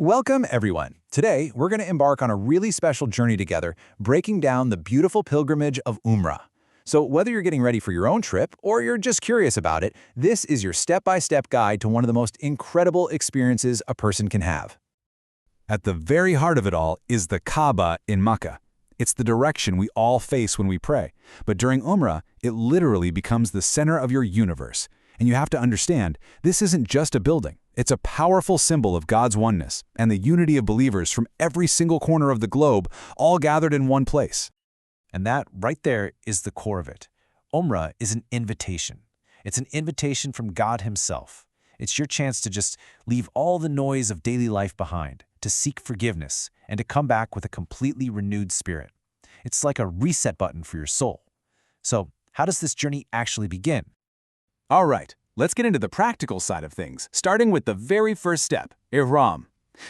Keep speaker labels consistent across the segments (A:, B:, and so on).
A: Welcome, everyone. Today, we're going to embark on a really special journey together, breaking down the beautiful pilgrimage of Umrah. So whether you're getting ready for your own trip or you're just curious about it, this is your step-by-step guide to one of the most incredible experiences a person can have. At the very heart of it all is the Kaaba in Mecca. It's the direction we all face when we pray. But during Umrah, it literally becomes the center of your universe. And you have to understand, this isn't just a building. It's a powerful symbol of God's oneness and the unity of believers from every single corner of the globe, all gathered in one place.
B: And that right there is the core of it. Umrah is an invitation. It's an invitation from God Himself. It's your chance to just leave all the noise of daily life behind, to seek forgiveness, and to come back with a completely renewed spirit. It's like a reset button for your soul. So, how does this journey actually begin?
A: All right, let's get into the practical side of things, starting with the very first step, Ihram.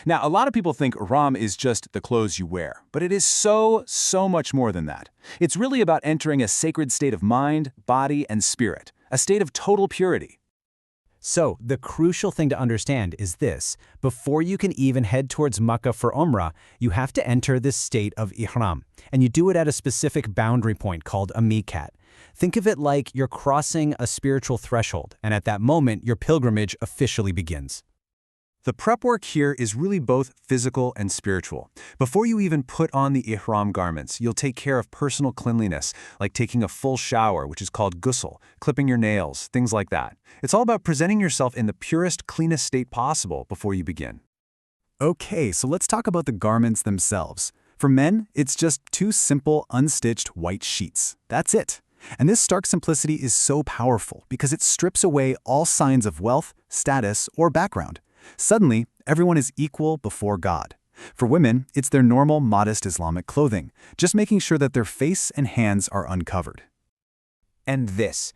A: Now, a lot of people think Ihram is just the clothes you wear, but it is so much more than that. It's really about entering a sacred state of mind, body, and spirit, a state of total purity.
C: So, the crucial thing to understand is this. Before you can even head towards Mecca for Umrah, you have to enter this state of Ihram, and you do it at a specific boundary point called a miqat. Think of it like you're crossing a spiritual threshold, and at that moment, your pilgrimage officially begins.
A: The prep work here is really both physical and spiritual. Before you even put on the ihram garments, you'll take care of personal cleanliness, like taking a full shower, which is called ghusl, clipping your nails, things like that. It's all about presenting yourself in the purest, cleanest state possible before you begin. Okay, so let's talk about the garments themselves. For men, it's just two simple, unstitched white sheets. That's it. And this stark simplicity is so powerful because it strips away all signs of wealth, status, or background. Suddenly, everyone is equal before God. For women, it's their normal, modest Islamic clothing, just making sure that their face and hands are uncovered.
D: And this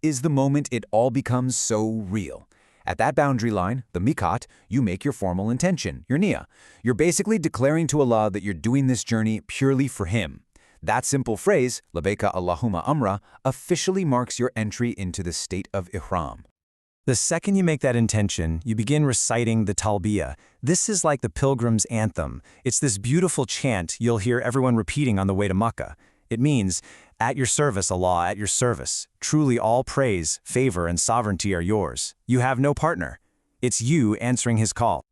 D: is the moment it all becomes so real. At that boundary line, the miqat, you make your formal intention, your niyyah. You're basically declaring to Allah that you're doing this journey purely for Him. That simple phrase, Labbaika Allahumma Umrah, officially marks your entry into the state of Ihram.
C: The second you make that intention, you begin reciting the talbiyah. This is like the pilgrim's anthem. It's this beautiful chant you'll hear everyone repeating on the way to Mecca. It means, at your service, Allah, at your service. Truly all praise, favor, and sovereignty are yours. You have no partner. It's you answering His call.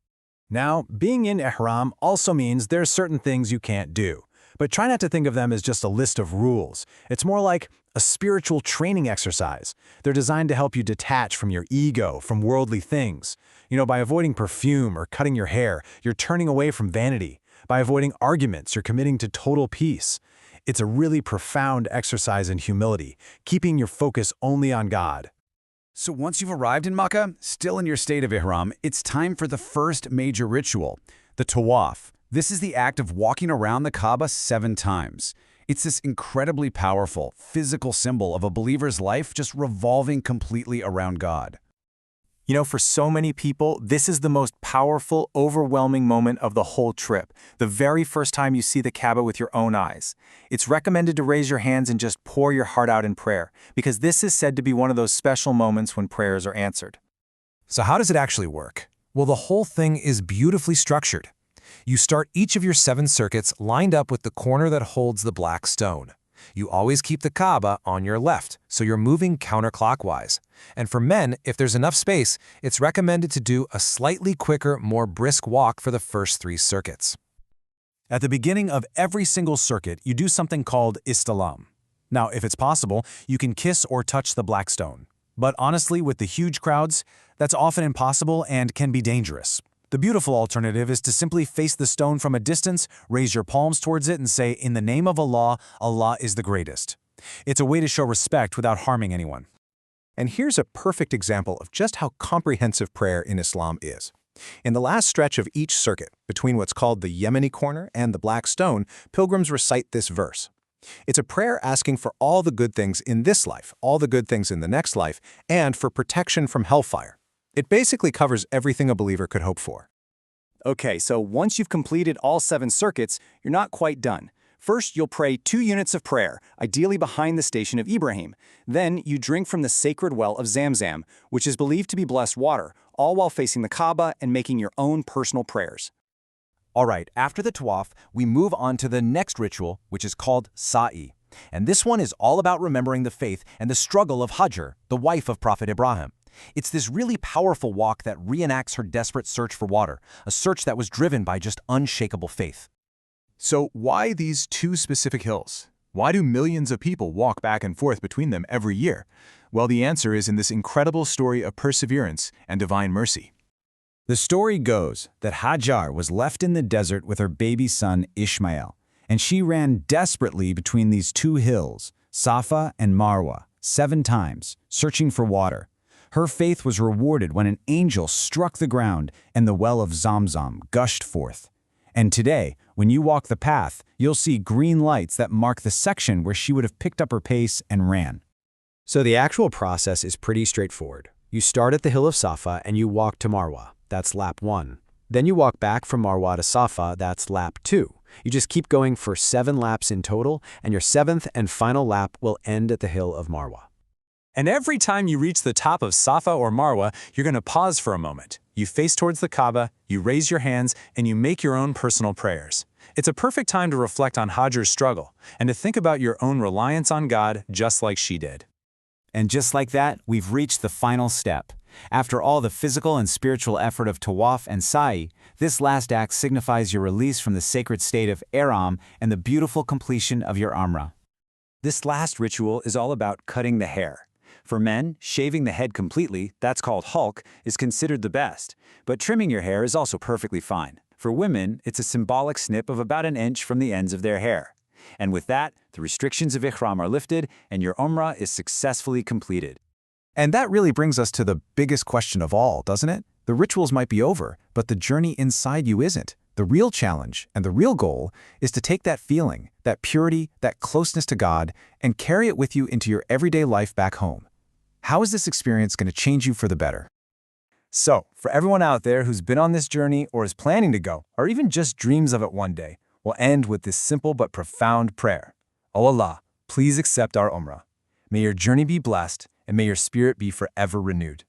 A: Now, being in Ihram also means there are certain things you can't do. But try not to think of them as just a list of rules. It's more like a spiritual training exercise. They're designed to help you detach from your ego, from worldly things. By avoiding perfume or cutting your hair, you're turning away from vanity. By avoiding arguments, you're committing to total peace. It's a really profound exercise in humility, keeping your focus only on God. So once you've arrived in Mecca, still in your state of Ihram, it's time for the first major ritual, the tawaf. This is the act of walking around the Kaaba 7 times. It's this incredibly powerful, physical symbol of a believer's life just revolving completely around God.
E: For so many people, this is the most powerful, overwhelming moment of the whole trip, the very first time you see the Kaaba with your own eyes. It's recommended to raise your hands and just pour your heart out in prayer, because this is said to be one of those special moments when prayers are answered.
A: So how does it actually work? Well, the whole thing is beautifully structured. You start each of your 7 circuits lined up with the corner that holds the black stone. You always keep the Kaaba on your left, so you're moving counterclockwise. And for men, if there's enough space, it's recommended to do a slightly quicker, more brisk walk for the first 3 circuits. At the beginning of every single circuit, you do something called istilam. Now, if it's possible, you can kiss or touch the black stone. But honestly, with the huge crowds, that's often impossible and can be dangerous. The beautiful alternative is to simply face the stone from a distance, raise your palms towards it and say, "In the name of Allah, Allah is the greatest." It's a way to show respect without harming anyone. And here's a perfect example of just how comprehensive prayer in Islam is. In the last stretch of each circuit, between what's called the Yemeni corner and the black stone, pilgrims recite this verse. It's a prayer asking for all the good things in this life, all the good things in the next life, and for protection from hellfire. It basically covers everything a believer could hope for.
E: Okay, so once you've completed all 7 circuits, you're not quite done. First, you'll pray 2 units of prayer, ideally behind the station of Ibrahim. Then, you drink from the sacred well of Zamzam, which is believed to be blessed water,
F: all while facing the Kaaba and making your own personal prayers.
B: All right, after the tawaf, we move on to the next ritual, which is called sa'i. And this one is all about remembering the faith and the struggle of Hajar, the wife of Prophet Ibrahim. It's this really powerful walk that reenacts her desperate search for water, a search that was driven by just unshakable faith.
G: So why these two specific hills? Why do millions of people walk back and forth between them every year? Well, the answer is in this incredible story of perseverance and divine mercy.
D: The story goes that Hajar was left in the desert with her baby son Ishmael, and she ran desperately between these two hills, Safa and Marwa, 7 times, searching for water. Her faith was rewarded when an angel struck the ground and the well of Zamzam gushed forth. And today, when you walk the path, you'll see green lights that mark the section where she would have picked up her pace and ran.
C: So the actual process is pretty straightforward. You start at the hill of Safa and you walk to Marwa. That's lap 1. Then you walk back from Marwa to Safa. That's lap 2. You just keep going for 7 laps in total, and your 7th and final lap will end at the hill of Marwa.
A: And every time you reach the top of Safa or Marwa, you're going to pause for a moment. You face towards the Kaaba, you raise your hands, and you make your own personal prayers. It's a perfect time to reflect on Hajar's struggle and to think about your own reliance on God just like she did.
D: And just like that, we've reached the final step. After all the physical and spiritual effort of tawaf and sa'i, this last act signifies your release from the sacred state of ihram and the beautiful completion of your Umrah.
F: This last ritual is all about cutting the hair. For men, shaving the head completely, that's called hulk, is considered the best. But trimming your hair is also perfectly fine. For women, it's a symbolic snip of about an inch from the ends of their hair. And with that, the restrictions of ihram are lifted and your Umrah is successfully completed.
G: And that really brings us to the biggest question of all, doesn't it? The rituals might be over, but the journey inside you isn't. The real challenge and the real goal is to take that feeling, that purity, that closeness to God, and carry it with you into your everyday life back home. How is this experience going to change you for the better?
H: So, for everyone out there who's been on this journey or is planning to go, or even just dreams of it one day, we'll end with this simple but profound prayer. O Allah, please accept our Umrah. May your journey be blessed, and may your spirit be forever renewed.